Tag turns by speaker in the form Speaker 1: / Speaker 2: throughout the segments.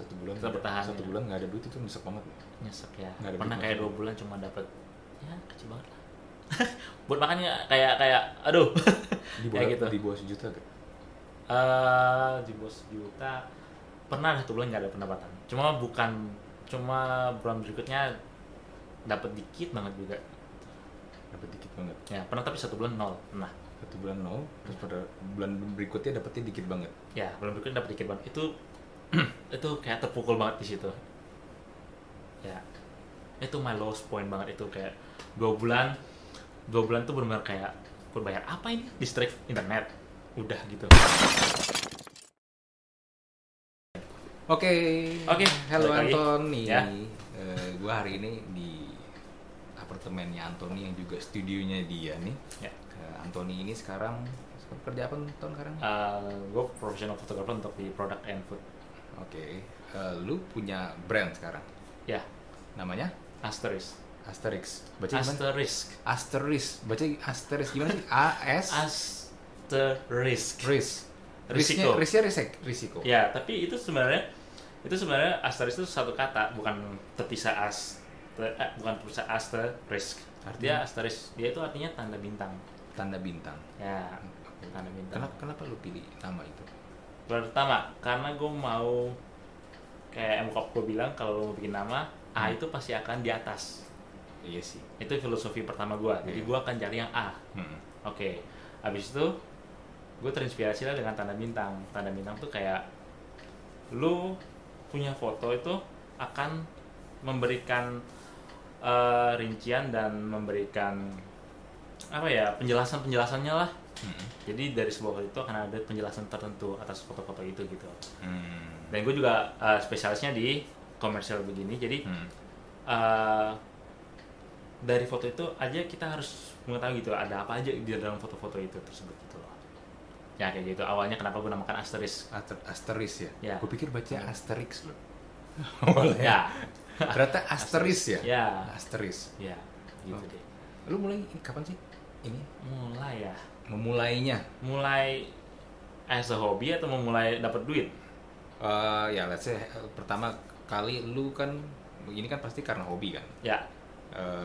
Speaker 1: bisa bertahan.
Speaker 2: 1 bulan nggak ada duit itu nyesek banget.
Speaker 1: Nyesek ya.
Speaker 2: Nggak ada
Speaker 1: Pernah
Speaker 2: duit
Speaker 1: kayak
Speaker 2: masuk.
Speaker 1: 2 bulan cuma dapat ya kecil banget lah. Buat makannya kayak aduh. Kayak gitu.
Speaker 2: Di bawah 1 juta gak?
Speaker 1: Di bawah 1 juta pernah 1 bulan nggak ada pendapatan. Cuma bulan berikutnya dapat dikit banget juga.
Speaker 2: Dapat dikit banget.
Speaker 1: Ya pernah, tapi 1 bulan 0 pernah.
Speaker 2: 1 bulan 0, terus pada bulan berikutnya dapetnya dikit banget.
Speaker 1: Ya bulan berikutnya dapat dikit banget. Itu kayak terpukul banget di situ. Ya itu my lowest point banget. Itu kayak 2 bulan tuh benar-benar kayak gue bayar apa ini, listrik, internet, udah gitu.
Speaker 2: Oke, halo
Speaker 1: balik lagi.
Speaker 2: Anthony.
Speaker 1: Ya.
Speaker 2: Gue hari ini di apartemennya Anthony yang juga studionya dia nih.
Speaker 1: Ya.
Speaker 2: Anthony ini sekarang kerja apa Ton sekarang?
Speaker 1: Gue professional photographer untuk di product and food.
Speaker 2: Oke, lu punya brand sekarang.
Speaker 1: Ya,
Speaker 2: Namanya
Speaker 1: Asterisk.
Speaker 2: Baca gimana? Asterisk. Baca Asterisk gimana sih?
Speaker 1: Asterisk. Risiko.
Speaker 2: Risiko.
Speaker 1: Ya, tapi itu sebenarnya asterisk itu satu kata, bukan terpisah asterisk.
Speaker 2: Artinya?
Speaker 1: Dia asterisk, dia itu artinya tanda bintang.
Speaker 2: Tanda bintang.
Speaker 1: Ya, tanda bintang.
Speaker 2: Kenapa lu pilih nama itu?
Speaker 1: Pertama, karena gue mau kayak bokap gue bilang kalau lo mau bikin nama, A itu pasti akan di atas.
Speaker 2: Iya sih.
Speaker 1: Itu filosofi pertama gue. Jadi gue akan cari yang A. Oke. Habis itu gue terinspirasi lah dengan tanda bintang. Tanda bintang tuh kayak lu punya foto itu akan memberikan rincian dan memberikan penjelasannya lah. Jadi dari sebuah foto itu akan ada penjelasan tertentu atas foto-foto itu gitu. Dan gue juga spesialisnya di komersial begini. Jadi dari foto itu aja kita harus mengetahui gitu ada apa aja di dalam foto-foto itu tersebut gitu loh. Ya kayak gitu. Awalnya kenapa gue namakan Asterisk.
Speaker 2: Asterisk ya?
Speaker 1: Ya.
Speaker 2: Gue pikir baca Asterix loh.
Speaker 1: Ya.
Speaker 2: Ternyata Asterisk ya?
Speaker 1: Ya.
Speaker 2: Asterisk.
Speaker 1: Ya, gitu deh.
Speaker 2: Lu mulai kapan sih ini?
Speaker 1: Mulai as a hobby atau memulai dapat duit?
Speaker 2: Ya let's say pertama kali lu kan ini kan pasti karena hobi kan?
Speaker 1: Ya.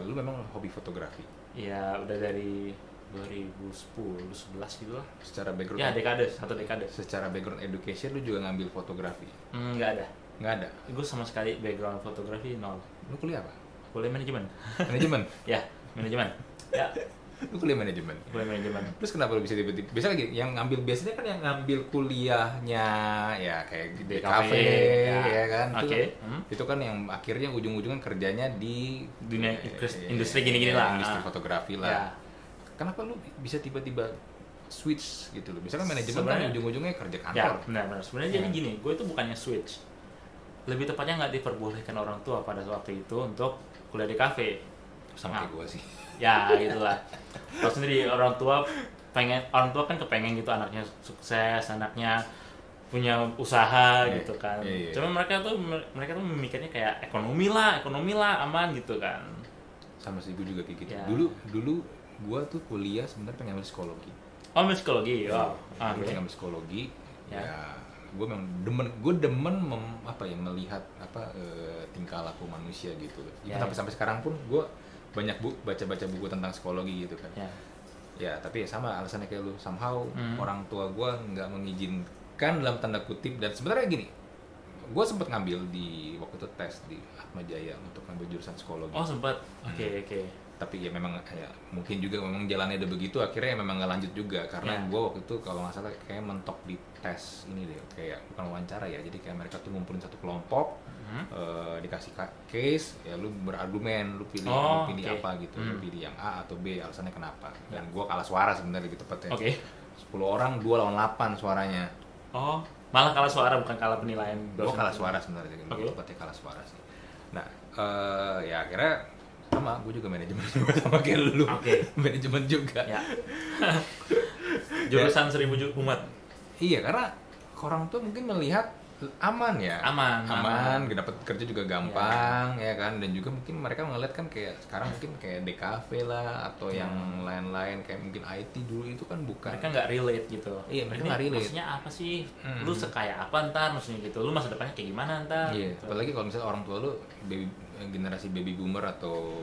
Speaker 2: Lu memang hobi fotografi.
Speaker 1: Ya udah dari 2010, 11 gitu lah.
Speaker 2: Secara background.
Speaker 1: Ya satu dekade.
Speaker 2: Secara background education lu juga ngambil fotografi?
Speaker 1: Nggak ada.
Speaker 2: Nggak ada.
Speaker 1: Gue sama sekali background fotografi nol.
Speaker 2: Lu kuliah apa?
Speaker 1: Kuliah manajemen.
Speaker 2: Manajemen.
Speaker 1: Ya, manajemen. Ya,
Speaker 2: Lu kuliah manajemen.
Speaker 1: kuliah manajemen.
Speaker 2: Terus kenapa lu bisa tiba-tiba? Biasanya lagi yang ngambil biasanya kan yang ngambil kuliahnya ya kayak di kafe ya kan.
Speaker 1: Oke.
Speaker 2: Itu kan yang akhirnya ujung-ujungnya kerjanya di
Speaker 1: Dunia industri gini-gini lah.
Speaker 2: Industri fotografi lah.
Speaker 1: Ya.
Speaker 2: Kenapa lu bisa tiba-tiba switch gitu loh? Misalkan manajemen kan
Speaker 1: Sebenarnya-
Speaker 2: ujung-ujungnya kerja
Speaker 1: Ya,
Speaker 2: kantor.
Speaker 1: benar. Sebenarnya jadi gini, gue itu bukannya switch. Lebih tepatnya nggak diperbolehkan orang tua pada waktu itu untuk kuliah di kafe.
Speaker 2: Sama kayak gue sih.
Speaker 1: Ya, gitulah. Kalau sendiri orang tua kan kepengen gitu anaknya sukses, anaknya punya usaha gitu kan.
Speaker 2: Iya.
Speaker 1: Cuma mereka tuh memikirnya kayak ekonomi lah, aman gitu kan.
Speaker 2: Sama sih gue juga kayak gitu.
Speaker 1: Ya.
Speaker 2: Dulu gue tuh kuliah sebenarnya pengen ambil psikologi.
Speaker 1: Oh, psikologi. Wow.
Speaker 2: Gue
Speaker 1: Oke.
Speaker 2: pengen ambil psikologi.
Speaker 1: Ya.
Speaker 2: Ya, gue memang demen melihat tingkah laku manusia gitu.
Speaker 1: Ya,
Speaker 2: Sampai sekarang pun gue banyak baca buku tentang psikologi gitu kan.
Speaker 1: Ya.
Speaker 2: Ya, tapi ya sama alasannya kayak lu. Somehow orang tua gue nggak mengizinkan dalam tanda kutip. Dan sebenarnya gini, gue sempat ngambil di waktu itu tes di Atmajaya untuk ngambil jurusan psikologi.
Speaker 1: Oh, sempat. Oke.
Speaker 2: Tapi ya memang ya mungkin juga memang jalannya udah begitu, akhirnya memang nggak lanjut juga karena
Speaker 1: Ya.
Speaker 2: gue waktu itu kalau nggak salah kayak mentok di tes ini deh, kayak bukan wawancara ya, jadi kayak mereka tuh ngumpulin satu kelompok, dikasih case, ya lu berargumen, lu pilih
Speaker 1: Oh,
Speaker 2: pilih
Speaker 1: oke.
Speaker 2: apa gitu, lu pilih yang A atau B, alasannya kenapa. Dan gue kalah suara sebenarnya gitu tepatnya.
Speaker 1: Oke.
Speaker 2: 10 orang 2 lawan 8 suaranya.
Speaker 1: Oh, malah kalah suara bukan kalah penilaian.
Speaker 2: Gue kalah suara sebenarnya,
Speaker 1: Oke.
Speaker 2: tepatnya kalah suara sih. Nah, ya akhirnya sama, gue juga manajemen juga sama kayak lu.
Speaker 1: Oke.
Speaker 2: Manajemen juga.
Speaker 1: Ya. Jurusan 1000 umat.
Speaker 2: Iya, karena orang tuh mungkin melihat aman ya,
Speaker 1: aman.
Speaker 2: dapat kerja juga gampang ya kan, dan juga mungkin mereka ngeliat kan kayak sekarang mungkin kayak DKV lah atau yang lain-lain kayak mungkin IT dulu itu kan bukan,
Speaker 1: mereka nggak relate gitu.
Speaker 2: Iya, mereka nggak relate.
Speaker 1: Maksudnya apa sih? Lu sekaya apa ntar maksudnya gitu? Lu masa depannya kayak gimana ntar?
Speaker 2: Iya,
Speaker 1: gitu.
Speaker 2: apalagi kalau misalnya orang tua lu generasi baby boomer atau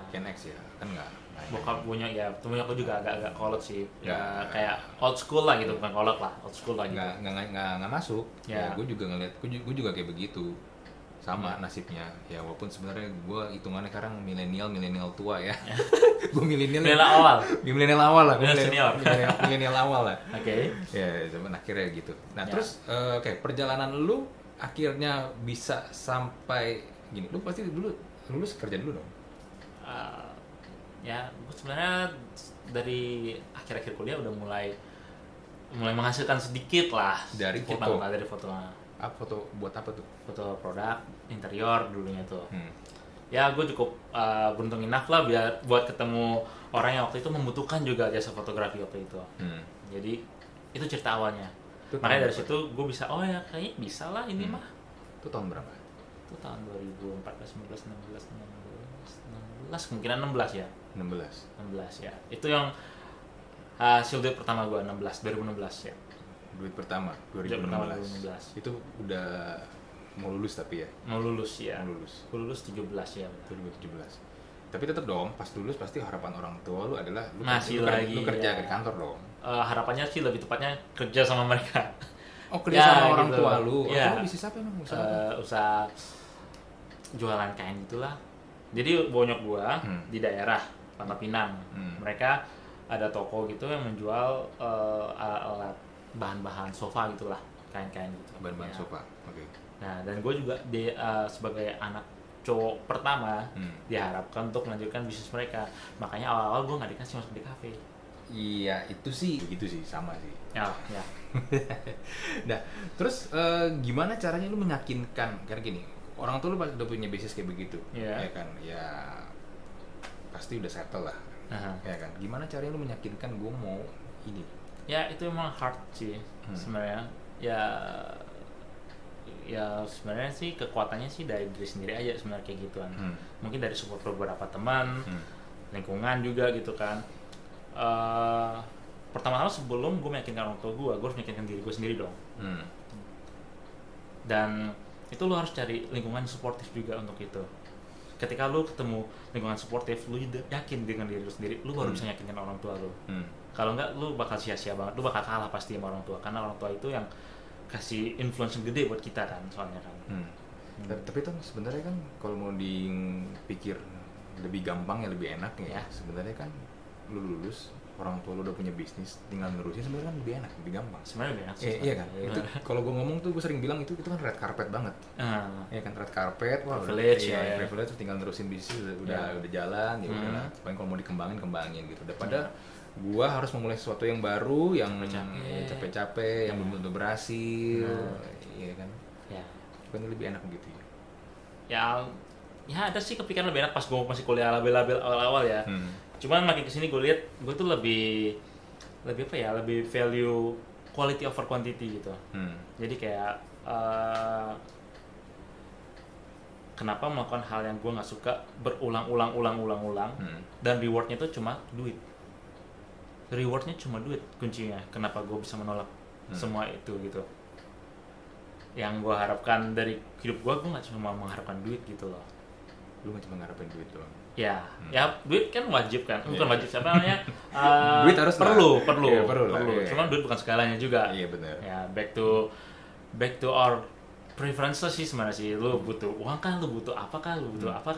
Speaker 2: Gen X ya kan nggak.
Speaker 1: Bokap punya aku juga agak kolot sih, ya kayak old school lah gitu, bukan kolot lah, old school lah gitu.
Speaker 2: Nggak masuk. Ya, gue juga ngeliat, gue juga kayak begitu, sama nasibnya. Ya walaupun sebenarnya gue hitungannya sekarang milenial tua ya. Gue milenial
Speaker 1: awal lah,
Speaker 2: milenial awal lah.
Speaker 1: Oke.
Speaker 2: Ya zaman akhirnya gitu. Nah terus kayak perjalanan lu akhirnya bisa sampai gini, lu pasti dulu lulus kerja dulu dong.
Speaker 1: Ya, gue sebenarnya dari akhir-akhir kuliah udah mulai menghasilkan sedikit lah
Speaker 2: dari
Speaker 1: sedikit
Speaker 2: foto.
Speaker 1: Dari foto.
Speaker 2: Foto buat apa tuh?
Speaker 1: Foto produk interior dulunya tuh. Ya, gue cukup beruntung enough lah buat ketemu orang yang waktu itu membutuhkan juga jasa fotografi waktu itu. Jadi itu cerita awalnya. Makanya dari situ gue bisa, oh ya kayaknya bisa lah ini mah.
Speaker 2: Itu tahun berapa?
Speaker 1: Itu tahun 2014, 15, 16, kemungkinan 16 ya. 16 ya. Itu yang hasil duit pertama gue 2016 ya.
Speaker 2: Duit pertama 2016. Itu udah mau lulus tapi ya.
Speaker 1: Mau lulus ya.
Speaker 2: Mau lulus
Speaker 1: 17 ya.
Speaker 2: 2017. Tapi tetap dong, pas lulus pasti harapan orang tua lu adalah lu kerja di kantor dong.
Speaker 1: Harapannya sih lebih tepatnya kerja sama mereka.
Speaker 2: Oh, kerja sama orang
Speaker 1: gitu.
Speaker 2: tua lu.
Speaker 1: Ya.
Speaker 2: Bisnis apa emang?
Speaker 1: Usaha jualan kain gitulah. Jadi bonyok gua di daerah Pangkal Pinang. Mereka ada toko gitu yang menjual alat bahan-bahan sofa gitulah, kain-kain gitu.
Speaker 2: Bahan-bahan sofa. Oke.
Speaker 1: Nah, dan gue juga sebagai anak cowok pertama diharapkan untuk melanjutkan bisnis mereka. Makanya awal-awal gue nggak dikasih masuk di kafe.
Speaker 2: Iya, itu sih begitu sih, sama sih.
Speaker 1: Ya.
Speaker 2: Nah, terus gimana caranya lu meyakinkan, karena gini, orang tua lu udah punya bisnis kayak begitu, ya kan? Ya pasti udah settle lah, ya kan? Gimana caranya lu meyakinkan gue mau ini?
Speaker 1: Ya itu emang hard sih sebenarnya. Ya sebenarnya sih kekuatannya sih dari diri sendiri aja sebenarnya kayak gituan. Mungkin dari support beberapa teman, lingkungan juga gitu kan. Pertama-tama sebelum gue meyakinkan orang tua gue harus meyakinkan diri gue sendiri dong. Dan itu lo harus cari lingkungan suportif juga untuk itu. Ketika lo ketemu lingkungan suportif, lo yakin dengan diri lo sendiri, lo baru bisa meyakinkan orang tua lo. Kalau enggak, lo bakal sia-sia banget, lo bakal kalah pasti sama orang tua, karena orang tua itu yang kasih influence yang gede buat kita kan, soalnya kan.
Speaker 2: Tapi kan sebenarnya kan kalau mau dipikir lebih gampang ya lebih enak ya. Sebenarnya kan lu lulus, orang tua lu udah punya bisnis, tinggal nerusin sebenarnya kan lebih enak, lebih gampang.
Speaker 1: Sebenarnya lebih enak sih.
Speaker 2: Iya kan. Itu kalau gue ngomong tuh gue sering bilang itu kan red carpet banget. Iya kan, red carpet,
Speaker 1: privilege
Speaker 2: privilege, tinggal nerusin bisnis udah jalan ya udahlah. Paling kalau mau kembangin gitu. Daripada gua harus memulai sesuatu yang baru, yang capek-capek, yang belum tentu berhasil, iya kan? Ya. Kan lebih enak gitu
Speaker 1: ya. Ya ada sih kepikiran lebih enak pas gua masih kuliah label-label awal-awal ya. Cuman makin kesini gue lihat, gue tuh lebih apa ya? Lebih value quality over quantity gitu. Jadi kayak kenapa melakukan hal yang gue nggak suka berulang-ulang dan rewardnya tuh cuma duit. Rewardnya cuma duit kuncinya. Kenapa gue bisa menolak semua itu gitu? Yang gue harapkan dari hidup gue nggak cuma mengharapkan duit gitu loh.
Speaker 2: Lu nggak cuma mengharapkan duit doang?
Speaker 1: Ya duit kan wajib kan? Bukan wajib, siapa namanya?
Speaker 2: Duit harus
Speaker 1: perlu.
Speaker 2: Iya.
Speaker 1: Cuman duit bukan segalanya juga.
Speaker 2: Iya benar.
Speaker 1: Ya back to our preferences sih sebenarnya sih. Lu butuh uang kan? Lu butuh apakah?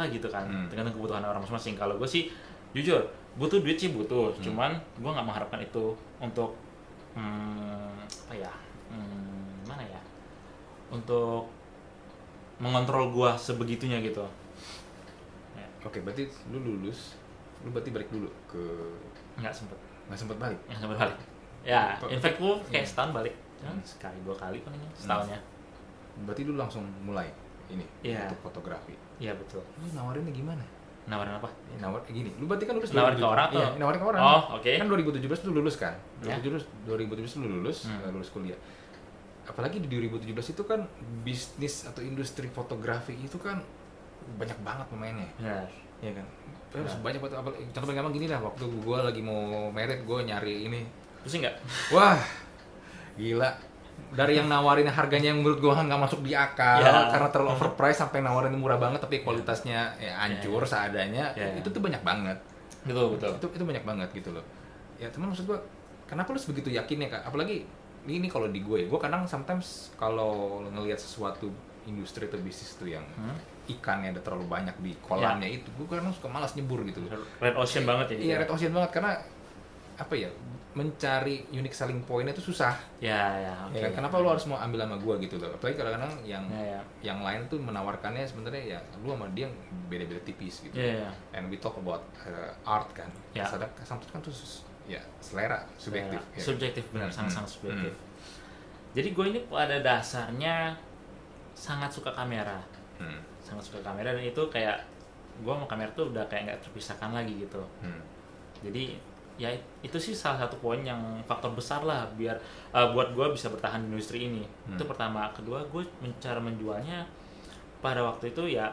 Speaker 1: Gitu kan? Tergantung kebutuhan orang masing-masing. Kalau gue sih jujur butuh duit sih butuh, cuman gue nggak mengharapkan itu untuk mana ya, untuk mengontrol gue sebegitunya gitu.
Speaker 2: Oke, berarti lu lulus, lu berarti balik dulu ke
Speaker 1: nggak sempet
Speaker 2: balik.
Speaker 1: Ya, in fact gue kayak setahun balik, sekali 2 kali palingnya setahunnya.
Speaker 2: Berarti lu langsung mulai ini untuk fotografi.
Speaker 1: Iya betul.
Speaker 2: Lu nawarinnya gimana?
Speaker 1: Nawarin apa?
Speaker 2: Gini, lu berarti kan lulus.
Speaker 1: Nawarin ke orang?
Speaker 2: Iya, nawarin ke orang.
Speaker 1: Oh, oke.
Speaker 2: Kan 2017 lu lulus kan? 2017 lu lulus kuliah. apalagi di 2017 itu kan bisnis atau industri fotografi itu kan banyak banget pemainnya. Iya kan. Terus banyak banget, contoh paling gampang gini lah, waktu gue lagi mau merit gue nyari ini.
Speaker 1: Pusing nggak?
Speaker 2: Wah, gila. Dari yang nawarin harganya yang menurut gue nggak masuk di akal karena terlalu overpriced sampai nawarin murah banget tapi kualitasnya ya hancur seadanya. Itu tuh banyak banget.
Speaker 1: Betul.
Speaker 2: Itu banyak banget gitu loh. Ya teman, maksud gue, kenapa lu sebegitu yakin ya Kak? Apalagi ini kalau di gue kadang sometimes kalau ngelihat sesuatu industri atau bisnis tuh yang ikannya ada terlalu banyak di kolamnya itu, gue kadang suka malas nyebur gitu loh.
Speaker 1: Red ocean banget ya.
Speaker 2: Iya, red ocean banget, karena apa ya, mencari unique selling point-nya itu susah.
Speaker 1: Okay.
Speaker 2: Ya, kenapa lu harus mau ambil sama gua gitu loh? Apalagi kadang-kadang yang lain tuh menawarkannya sebenarnya ya lu sama dia beda-beda tipis gitu. And we talk about art kan. Sometimes kan tuh ya selera subjektif.
Speaker 1: Subjektif, benar, sangat-sangat subjektif. Jadi gue ini pada dasarnya sangat suka kamera. Sangat suka kamera, dan itu kayak gue sama kamera tuh udah kayak nggak terpisahkan lagi gitu. Jadi ya itu sih salah satu poin yang faktor besar lah biar buat gue bisa bertahan di industri ini. Itu pertama. Kedua, gue cara menjualnya pada waktu itu ya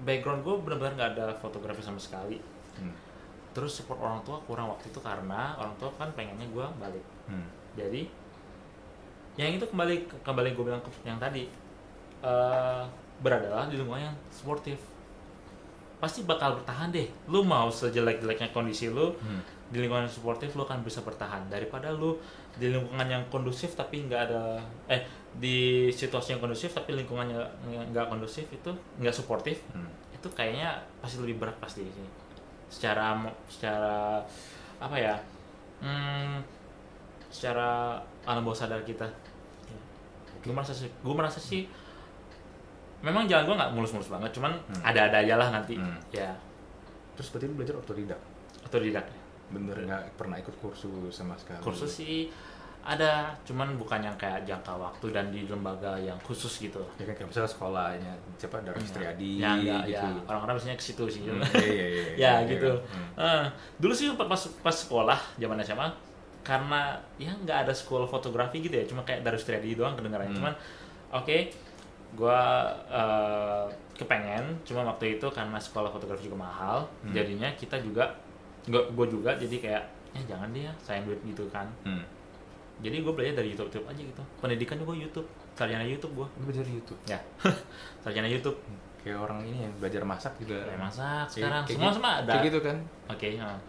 Speaker 1: background gue benar-benar nggak ada fotografi sama sekali. Terus support orang tua kurang waktu itu karena orang tua kan pengennya gue balik. Jadi yang itu kembali gue bilang yang tadi, beradalah di lingkungan yang sportif. Pasti bakal bertahan deh. Lu mau sejelek-jeleknya kondisi lu di lingkungan sportif, lu akan bisa bertahan daripada lu di lingkungan yang kondusif tapi nggak ada di situasi yang kondusif tapi lingkungannya nggak kondusif, itu nggak suportif. Itu kayaknya pasti lebih berat pasti sih. Secara apa ya? Secara alam bawah sadar kita. Gue merasa sih memang jalan gue nggak mulus-mulus banget, cuman ada-ada aja lah nanti. Ya.
Speaker 2: Terus berarti lu belajar otodidak?
Speaker 1: Otodidak.
Speaker 2: Bener, nggak pernah ikut kursus sama sekali?
Speaker 1: Kursus sih ada, cuman bukan yang kayak jangka waktu dan di lembaga yang khusus gitu.
Speaker 2: Ya kan kayak misalnya sekolahnya siapa, Darwis Triadi gitu.
Speaker 1: Ya, orang-orang biasanya ke situ sih.
Speaker 2: Iya,
Speaker 1: gitu. Dulu sih pas sekolah zaman SMA, karena ya nggak ada sekolah fotografi gitu ya, cuma kayak Darwis Triadi doang kedengarannya. Cuman gue kepengen, cuma waktu itu karena sekolah fotografi juga mahal, jadinya kita juga, gue juga jadi kayak jangan deh ya, sayang duit gitu kan. Jadi gue belajar dari YouTube aja gitu. Pendidikan juga YouTube, sarjana YouTube gue.
Speaker 2: Lu belajar di YouTube?
Speaker 1: Ya, sarjana YouTube.
Speaker 2: Kayak orang ini yang belajar masak juga.
Speaker 1: Belajar masak sekarang, semua ada.
Speaker 2: Kayak gitu kan?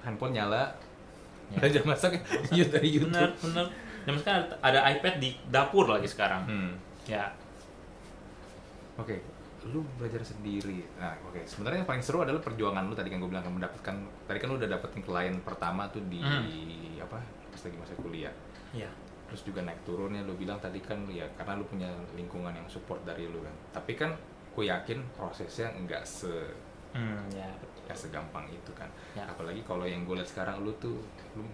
Speaker 2: Handphone nyala, belajar masak dari YouTube.
Speaker 1: Bener. Zaman sekarang ada iPad di dapur lagi sekarang. Ya.
Speaker 2: Oke, lu belajar sendiri. Nah, sebenarnya yang paling seru adalah perjuangan lu tadi kan gue bilang, mendapatkan. Tadi kan lu udah dapetin klien pertama tuh di pas lagi masa kuliah.
Speaker 1: Iya.
Speaker 2: Terus juga naik turunnya lu bilang tadi kan ya karena lu punya lingkungan yang support dari lu kan. Tapi kan gue yakin prosesnya enggak segampang itu kan. Apalagi kalau yang gue lihat sekarang lu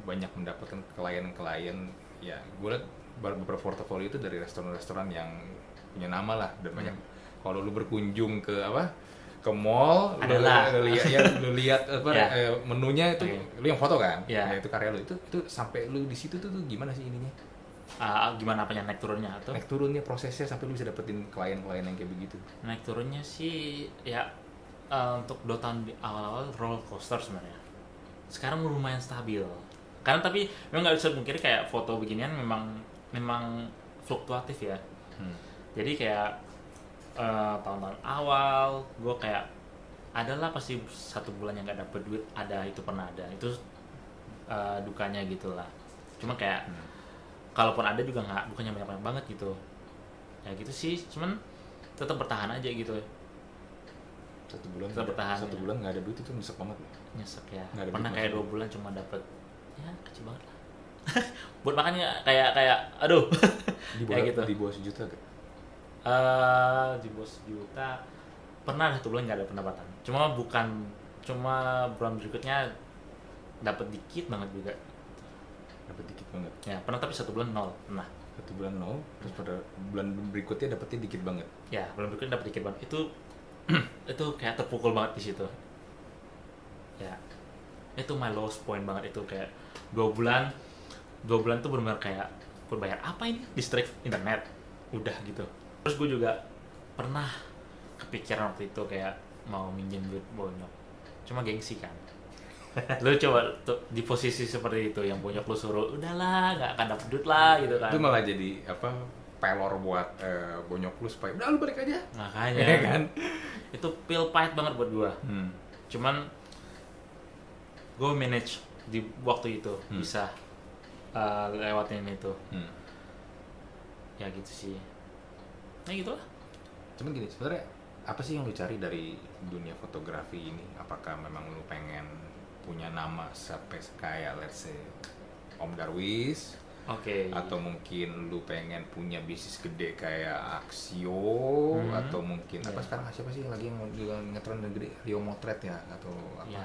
Speaker 2: banyak mendapatkan klien-klien, ya gue lihat beberapa portofolio itu dari restoran-restoran yang punya nama lah, dan banyak. Kalau lu berkunjung ke mall, lu lihat menunya itu, lu yang foto kan? Ya, itu karya lu. Itu sampai lu di situ tuh gimana sih ininya?
Speaker 1: Gimana apanya, naik turunnya atau?
Speaker 2: Naik turunnya prosesnya sampai lu bisa dapetin klien-klien yang kayak begitu.
Speaker 1: Naik turunnya sih ya untuk 2 tahun di awal-awal roller coaster sebenarnya. Sekarang lumayan stabil. Karena tapi memang nggak bisa mungkin kayak foto beginian memang fluktuatif ya. Jadi kayak tahun-tahun awal gue kayak adalah pasti 1 bulan yang nggak dapet duit, itu pernah ada, itu dukanya gitulah. Cuma kayak kalaupun ada juga bukannya banyak banget gitu ya, gitu sih. Cuman tetap bertahan aja gitu.
Speaker 2: 1 bulan
Speaker 1: tetap bertahan.
Speaker 2: 1 bulan nggak ada duit itu nyesek banget.
Speaker 1: Nyesek ya. Pernah kayak 2 bulan cuma dapet ya kecil banget lah. Buat makannya kayak aduh.
Speaker 2: Kayak gitu. Di bawah 1 juta gak?
Speaker 1: Di bawah 1 juta pernah 1 bulan nggak ada pendapatan. Cuma bulan berikutnya dapat dikit banget juga.
Speaker 2: Dapat dikit banget.
Speaker 1: Ya pernah, tapi 1 bulan 0 pernah.
Speaker 2: 1 bulan 0, terus pada bulan berikutnya dapetnya dikit banget.
Speaker 1: Ya bulan berikutnya dapat dikit banget. Itu kayak terpukul banget di situ. Ya itu my lowest point banget itu, kayak 2 bulan tuh benar-benar kayak berbayar apa ini, listrik, internet, udah gitu. Terus gue juga pernah kepikiran waktu itu kayak mau minjem duit bonyok, cuma gengsi kan. Lu coba tuh di posisi seperti itu, yang bonyok lu suruh udahlah nggak akan dapet duit lah gitu kan.
Speaker 2: Itu malah jadi apa, pelor buat bonyok lu supaya udah lu balik aja.
Speaker 1: Makanya kan itu pil pahit banget buat gua. Cuman gue manage di waktu itu bisa lewatin itu. Ya gitu sih. Nah gitu lah.
Speaker 2: Cuman gini, sebenarnya apa sih yang lu cari dari dunia fotografi ini? Apakah memang lu pengen punya nama sampai kayak let's say Om Darwis?
Speaker 1: Oke.
Speaker 2: Atau mungkin lu pengen punya bisnis gede kayak Axio, atau mungkin apa sekarang siapa sih lagi yang juga ngetren gede, Rio Motret ya, atau apa?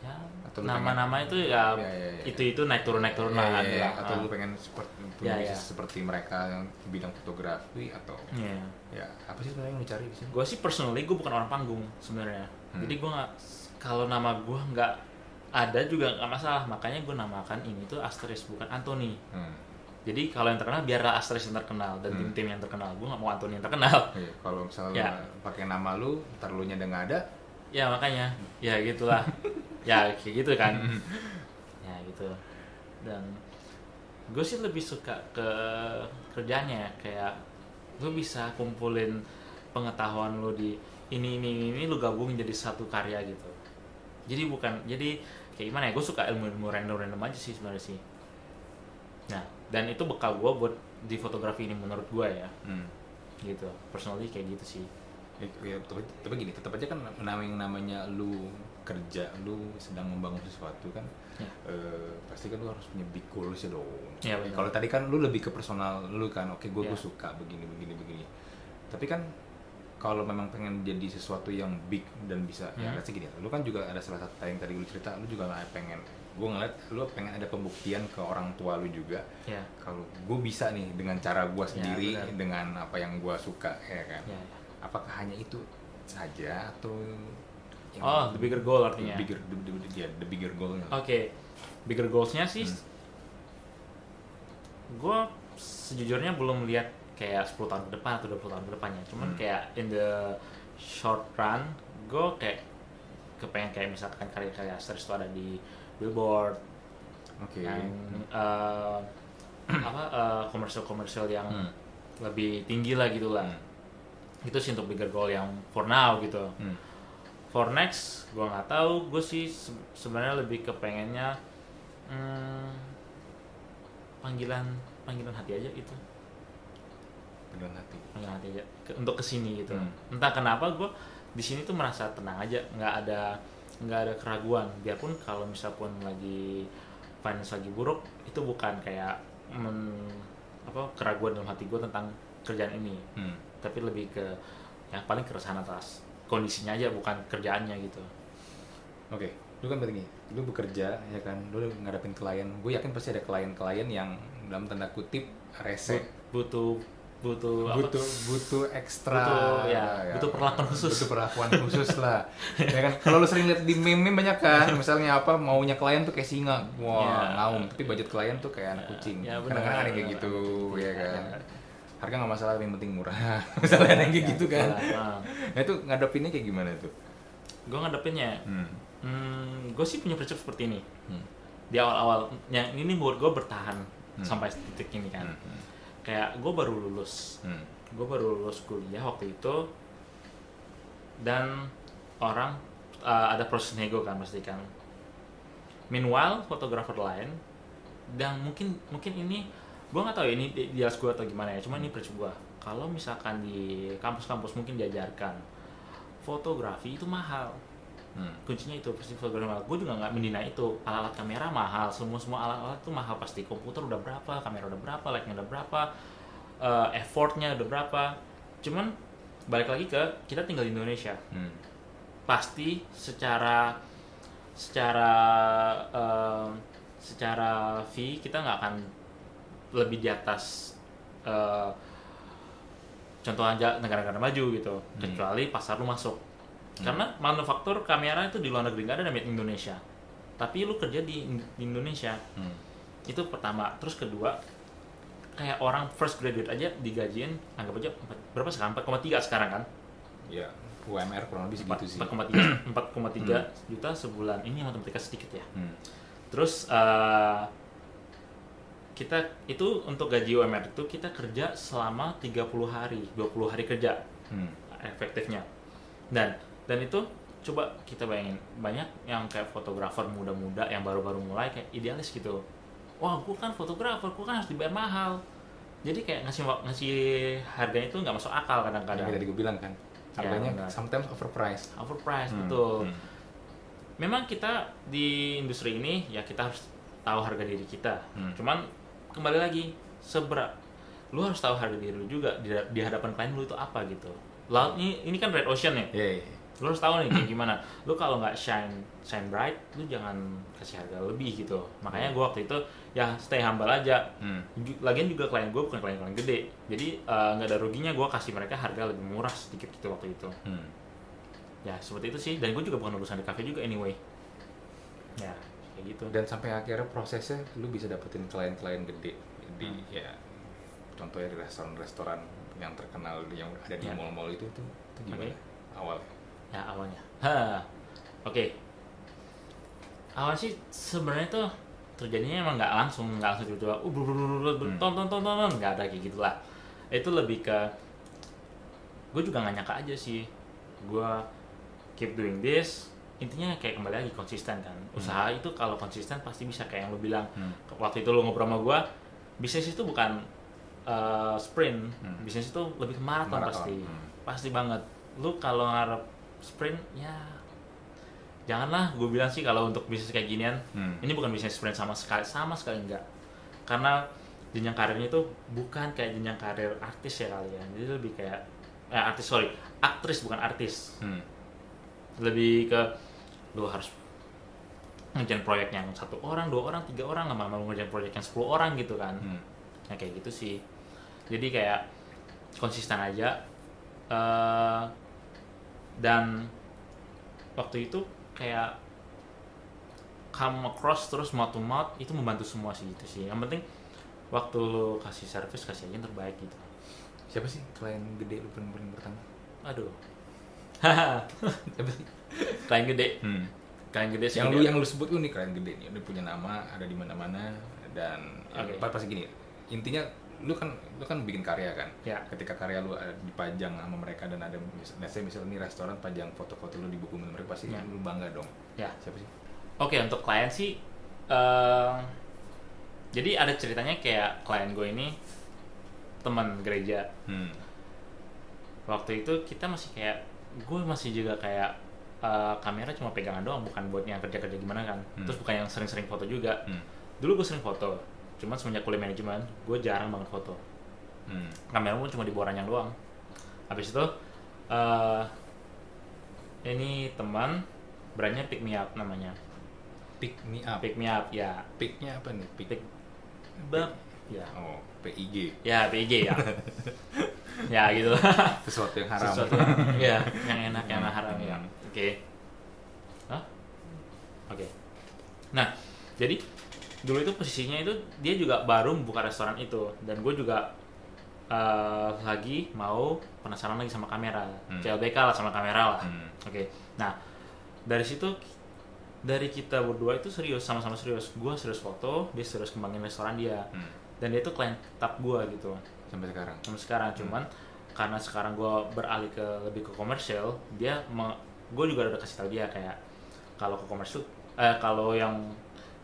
Speaker 1: Ya,
Speaker 2: atau
Speaker 1: nama-nama itu ya, itu naik turun lah.
Speaker 2: Atau lu pengen seperti bisnis seperti mereka yang bidang fotografi atau ya apa sih sebenarnya yang lu cari di sini?
Speaker 1: Gue sih personally gue bukan orang panggung sebenarnya. Jadi gue nggak, kalau nama gue nggak ada juga nggak masalah, makanya gue namakan ini tuh Asteris bukan Anthony. Jadi kalau yang terkenal biarlah Asteris yang terkenal dan tim-tim yang terkenal. Gue nggak mau Anthony yang terkenal.
Speaker 2: Kalau misalnya pakai nama lu, ntar lu nya nggak ada.
Speaker 1: Ya makanya, ya gitulah. Ya kayak gitu kan. Ya gitu. Dan gue sih lebih suka ke kerjanya, kayak lu bisa kumpulin pengetahuan lu di ini lu gabungin jadi satu karya gitu. Jadi kayak gimana ya, gue suka ilmu random aja sih sebenarnya sih. Nah, dan itu bekal gue buat di fotografi ini menurut gue ya. Gitu, personally kayak gitu sih.
Speaker 2: Ya, tapi gini, tetap aja kan namanya lu kerja, lu sedang membangun sesuatu kan, pasti kan lu harus punya big goals ya dong.
Speaker 1: Ya,
Speaker 2: kalau tadi kan lu lebih ke personal lu kan, oke gue suka begini. Tapi kan kalau memang pengen jadi sesuatu yang big dan bisa, ya let's say gini, lu kan juga ada salah satu yang tadi lu cerita, lu juga pengen, gue ngeliat lu pengen ada pembuktian ke orang tua lu juga, kalau gue bisa nih dengan cara gue sendiri, dengan apa yang gue suka, ya kan. Apakah hanya itu saja atau
Speaker 1: the bigger goal artinya?
Speaker 2: The bigger goal-nya.
Speaker 1: Oke. Bigger goals-nya sih, gue sejujurnya belum lihat kayak 10 tahun ke depan atau 20 tahun ke depannya. Cuman kayak in the short run, gue kayak kepengen kayak misalkan karya-karya Asteris itu ada di Billboard, komersial yang lebih tinggi lah gitu lah. Itu sih untuk bigger goal yang for now gitu. For next, gue nggak tahu. Gue sih sebenarnya lebih kepengennya panggilan hati aja gitu. Panggilan hati aja untuk kesini gitu. Entah kenapa gue di sini tuh merasa tenang aja, nggak ada keraguan. Biarpun kalau misalpun lagi finance lagi buruk, itu bukan kayak keraguan dalam hati gue tentang kerjaan ini. Tapi lebih ke yang paling keresahan atas kondisinya aja, bukan kerjaannya gitu.
Speaker 2: Oke, lu kan begini, lu bekerja ya kan, lu ngadepin klien. Gue yakin pasti ada klien-klien yang dalam tanda kutip rese,
Speaker 1: butuh
Speaker 2: ekstra,
Speaker 1: butuh perlakuan khusus.
Speaker 2: Butuh perlakuan khusus lah. Ya kan, kalau lu sering lihat di meme banyak kan, misalnya apa maunya klien tuh kayak singa, ngaum, tapi budget klien tuh kayak anak kucing. Kadang-kadang ada kayak gitu, ya kan. Harga nggak masalah, yang penting murah. Misalnya ada yang kayak gitu kan. Nah itu ngadepinnya kayak gimana tuh?
Speaker 1: Gue ngadepinnya, gue sih punya prinsip seperti ini. Di awal-awal, yang ini buat gue bertahan sampai titik ini kan. Kayak gue baru lulus kuliah waktu itu, dan orang ada proses nego kan pasti kan. Meanwhile fotografer lain, dan mungkin ini gue nggak tahu ya, ini jelas gue atau gimana ya, cuma ini prinsip gue. Kalau misalkan di kampus-kampus mungkin diajarkan fotografi itu mahal, kuncinya itu pasti fotografi mahal. Gue juga nggak mendina itu, alat-alat kamera mahal, semua alat-alat itu mahal pasti. Komputer udah berapa, kamera udah berapa, light-nya udah berapa, effortnya udah berapa. Cuman balik lagi ke kita tinggal di Indonesia, pasti secara fee kita nggak akan lebih di atas contoh aja negara-negara maju gitu, kecuali pasar lu masuk. Karena manufaktur kamera itu di luar negeri nggak ada made in Indonesia, tapi lu kerja di Indonesia. Itu pertama. Terus kedua, kayak orang first graduate aja digajiin anggap aja berapa sekarang 4,3 sekarang kan.
Speaker 2: Ya, UMR kurang lebih segitu sih.
Speaker 1: 4,3 juta sebulan. Ini matematika sedikit ya. Terus kita itu untuk gaji UMR itu kita kerja selama 30 hari, 20 hari kerja efektifnya. Dan itu coba kita bayangin, banyak yang kayak fotografer muda-muda yang baru-baru mulai kayak idealis gitu. Wah, gue kan fotografer, gue kan harus dibayar mahal. Jadi kayak ngasih harganya itu nggak masuk akal kadang-kadang.
Speaker 2: Yang tadi gue bilang kan, harganya ya, sometimes overpriced.
Speaker 1: Betul. Memang kita di industri ini ya kita harus tahu harga diri kita. Cuman kembali lagi, lu harus tahu harga diri lu juga di hadapan klien lu itu apa gitu. Laut ini kan red ocean ya. Lu harus tahu nih kayak gimana. Lu kalau nggak shine bright, lu jangan kasih harga lebih gitu. Makanya gue waktu itu ya stay humble aja. Lagian juga klien gue bukan klien gede, jadi nggak ada ruginya gue kasih mereka harga lebih murah sedikit gitu waktu itu. Ya seperti itu sih. Dan gue juga bukan lulusan di cafe juga anyway. Ya kayak gitu.
Speaker 2: Dan sampai akhirnya prosesnya lu bisa dapetin klien-klien gede di ya contohnya di restoran-restoran yang terkenal yang ada di mall-mall itu gimana awalnya?
Speaker 1: Ya awalnya. Oke. Awal sih sebenarnya tuh terjadinya emang nggak langsung tiba-tiba tonton nggak ada kayak gitulah. Itu lebih ke gue juga nggak nyangka aja sih, gue keep doing this. Intinya kayak kembali lagi konsisten kan. Usaha itu kalau konsisten pasti bisa kayak yang lu bilang waktu itu lu ngobrol sama gue, bisnis itu bukan sprint, bisnis itu lebih ke maraton. Pasti banget. Lu kalau ngarep sprint ya janganlah. Gue bilang sih kalau untuk bisnis kayak ginian, ini bukan bisnis sprint sama sekali enggak. Karena jenjang karirnya itu bukan kayak jenjang karir artis ya kali ya. Jadi lebih kayak aktris bukan artis. Lebih ke lu harus ngerjain proyek yang 1 orang, 2 orang, 3 orang, lama-lama lu ngerjain proyek yang 10 orang gitu kan. Ya kayak gitu sih. Jadi kayak konsisten aja. Dan waktu itu kayak come across terus mouth to mouth itu membantu semua sih itu sih. Yang penting waktu lu kasih service kasih aja yang terbaik gitu.
Speaker 2: Siapa sih klien gede lu paling pertama?
Speaker 1: Aduh. Siapa sih? Klien gede. Klien gede sih.
Speaker 2: Yang lu sebut lu nih klien gede nih, udah punya nama, ada di mana-mana dan pasti gini. Intinya lu kan bikin karya kan.
Speaker 1: Ya.
Speaker 2: Ketika karya lu dipajang sama mereka dan ada misalnya nih restoran pajang foto-foto lu di buku mereka pasti lu bangga dong.
Speaker 1: Ya.
Speaker 2: Siapa sih?
Speaker 1: Oke, untuk klien sih jadi ada ceritanya kayak klien gue ini teman gereja. Waktu itu kita masih kayak gue masih juga kayak kamera cuma pegangan doang, bukan buat yang kerja-kerja gimana kan. Terus bukan yang sering-sering foto juga. Dulu gue sering foto, cuman semenjak kuliah manajemen gue jarang banget foto. Kamera pun cuma di bawah ranjang doang. Habis itu ini teman brandnya Pick Me Up namanya.
Speaker 2: Pick Me Up
Speaker 1: Ya.
Speaker 2: Picknya apa nih? Pick
Speaker 1: ya.
Speaker 2: Oh, PIG.
Speaker 1: Ya, PIG ya. Ya gitu.
Speaker 2: Sesuatu yang haram.
Speaker 1: Ya, yang enak yang haram ya. Oke. Nah, jadi dulu itu posisinya itu dia juga baru membuka restoran itu dan gue juga lagi mau penasaran lagi sama kamera, CLBK lah sama kamera lah. Oke. Nah, dari situ dari kita berdua itu sama-sama serius. Gue serius foto, dia serius kembangin restoran dia. Dan dia itu klien tetap gue gitu.
Speaker 2: Sampai
Speaker 1: sekarang. Cuman karena sekarang gue beralih ke lebih ke komersial, gue juga udah kasih tau dia kayak kalau ke komersial, kalau yang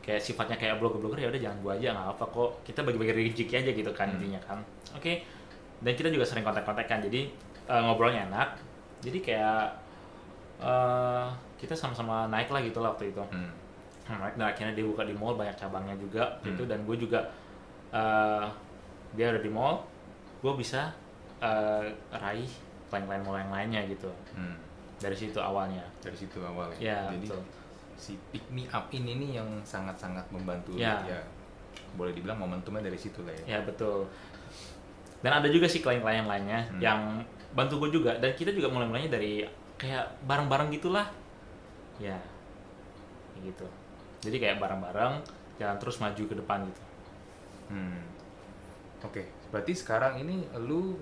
Speaker 1: kayak sifatnya kayak blogger ya udah jangan gue aja, nggak apa kok, kita bagi-bagi rezeki aja gitu kan intinya kan. Oke. Dan kita juga sering kontak-kontakan, jadi ngobrolnya enak. Jadi kayak kita sama-sama naik lah gitu lah waktu itu. Naik dan akhirnya dia buka di mall, banyak cabangnya juga gitu. Dan gue juga dia ada di mall, gue bisa raih klien-klien mall yang lainnya gitu. Dari situ awalnya. Ya,
Speaker 2: jadi
Speaker 1: betul.
Speaker 2: Si Pick Me Up ini nih yang sangat-sangat membantu
Speaker 1: ya.
Speaker 2: Boleh dibilang momentumnya dari situ lah ya.
Speaker 1: Ya betul. Dan ada juga sih klien-klien lainnya yang bantu gue juga, dan kita juga mulai-mulainya dari kayak bareng-bareng gitulah. Ya. Gitu. Jadi kayak bareng-bareng jalan terus maju ke depan gitu.
Speaker 2: Oke, berarti sekarang ini lu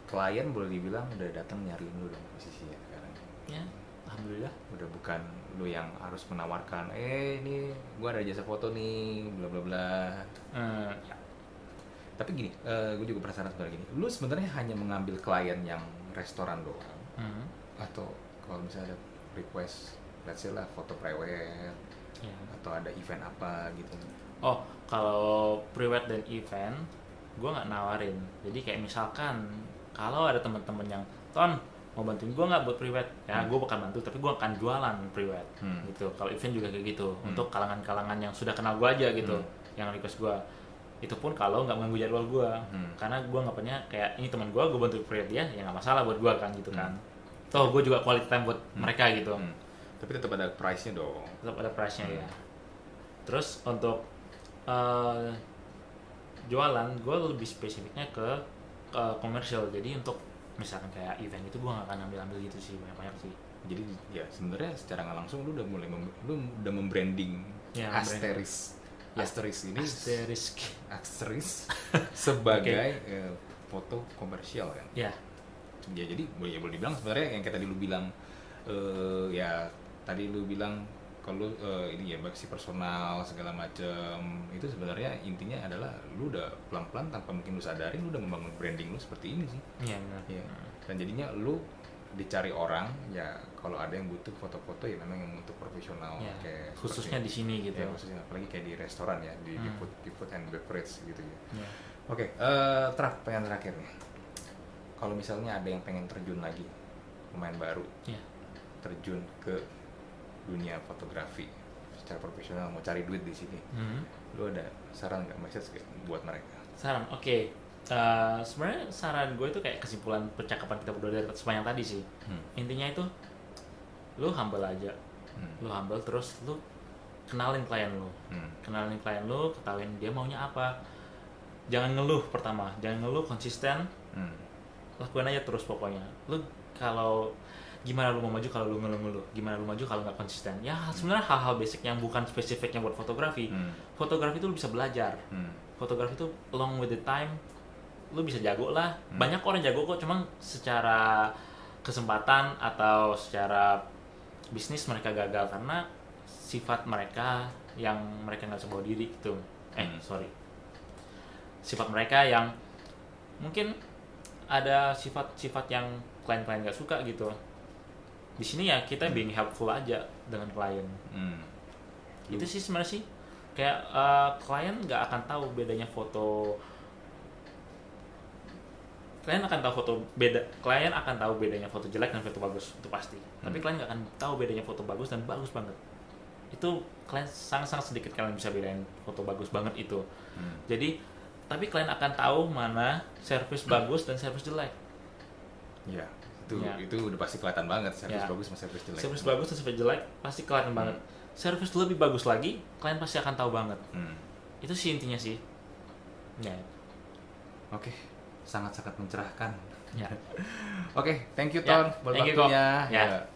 Speaker 2: klien boleh dibilang udah datang nyariin lu dong posisinya sekarang.
Speaker 1: Ya, alhamdulillah.
Speaker 2: Udah bukan lu yang harus menawarkan, ini gua ada jasa foto nih, bla bla bla.
Speaker 1: Ya.
Speaker 2: Tapi gini, gue juga penasaran sebenarnya gini. Lu sebenarnya hanya mengambil klien yang restoran doang, atau kalau misalnya ada request, let's say lah foto prewed, atau ada event apa gitu.
Speaker 1: Oh, kalau prewed dan event, gue nggak nawarin. Jadi kayak misalkan kalau ada teman-teman yang Ton mau bantuin gue nggak buat prewed, ya gue bakal bantu. Tapi gue akan jualan prewed, gitu. Kalau event juga kayak gitu, untuk kalangan-kalangan yang sudah kenal gue aja gitu, yang request gue. Itu pun kalau nggak mengganggu jadwal gue, karena gue nggak punya kayak ini teman gue bantu prewed dia, ya nggak masalah buat gue kan gitu kan. Toh gue juga quality time buat mereka gitu.
Speaker 2: Tapi tetap ada price-nya dong.
Speaker 1: Tetap ada price-nya ya. Terus untuk jualan gue lebih spesifiknya ke komersial. Jadi untuk misalkan kayak event itu gue nggak akan ambil gitu sih, banyak sih.
Speaker 2: Jadi ya sebenarnya secara nggak langsung lu udah mulai lu udah membranding Asteris ini Asteris sebagai foto komersial kan.
Speaker 1: Ya.
Speaker 2: Ya jadi boleh dibilang sebenarnya yang kayak tadi lu bilang ya tadi lu bilang kalau ini ya baksi personal segala macam, itu sebenarnya intinya adalah lu udah pelan-pelan tanpa mungkin lu sadarin lu udah membangun branding lu seperti ini sih.
Speaker 1: Iya benar.
Speaker 2: Ya. Dan jadinya lu dicari orang ya kalau ada yang butuh foto-foto ya memang yang untuk profesional
Speaker 1: ya,
Speaker 2: kayak
Speaker 1: khususnya di sini gitu.
Speaker 2: Ya, khususnya apalagi kayak di restoran ya, di food and beverage gitu ya. Oke, pertanyaan terakhir nih. Kalau misalnya ada yang pengen terjun lagi, pemain baru, terjun ke dunia fotografi secara profesional, mau cari duit di sini, lu ada saran nggak, message buat mereka?
Speaker 1: Saran, oke. Sebenarnya saran gue itu kayak kesimpulan percakapan kita berdua dari sepanjang tadi sih. Intinya itu, lu humble aja, lu humble terus lu kenalin klien lu, ketahuin dia maunya apa. Jangan ngeluh pertama, jangan ngeluh, konsisten, lakuin aja terus pokoknya. Lu kalau gimana lu mau maju kalau lu ngeluh-ngeluh, gimana lu maju kalau nggak konsisten. Ya sebenarnya hal-hal basic yang bukan spesifiknya buat fotografi. Fotografi itu lu bisa belajar. Fotografi itu along with the time lu bisa jago lah. Banyak orang jago kok, cuma secara kesempatan atau secara bisnis mereka gagal karena sifat mereka yang mereka nggak bisa bawa diri gitu. Sifat mereka yang mungkin ada sifat-sifat yang klien-klien nggak suka gitu. Di sini ya kita being helpful aja dengan klien. Itu sih sebenarnya sih kayak klien nggak akan tahu bedanya foto. Klien akan tahu bedanya foto jelek dan foto bagus, itu pasti. Tapi klien nggak akan tahu bedanya foto bagus dan bagus banget. Itu klien sangat-sangat sedikit kalian bisa bedain foto bagus banget itu. Jadi tapi klien akan tahu mana servis bagus dan servis jelek.
Speaker 2: Iya. Itu udah pasti kelihatan banget servis bagus sama servis jelek.
Speaker 1: Servis bagus dan servis jelek pasti kelihatan banget. Servis lebih bagus lagi, klien pasti akan tahu banget. Itu sih intinya sih. Ya.
Speaker 2: Oke, sangat-sangat mencerahkan.
Speaker 1: Ya.
Speaker 2: Oke, thank you Ton buat waktunya.
Speaker 1: Ya.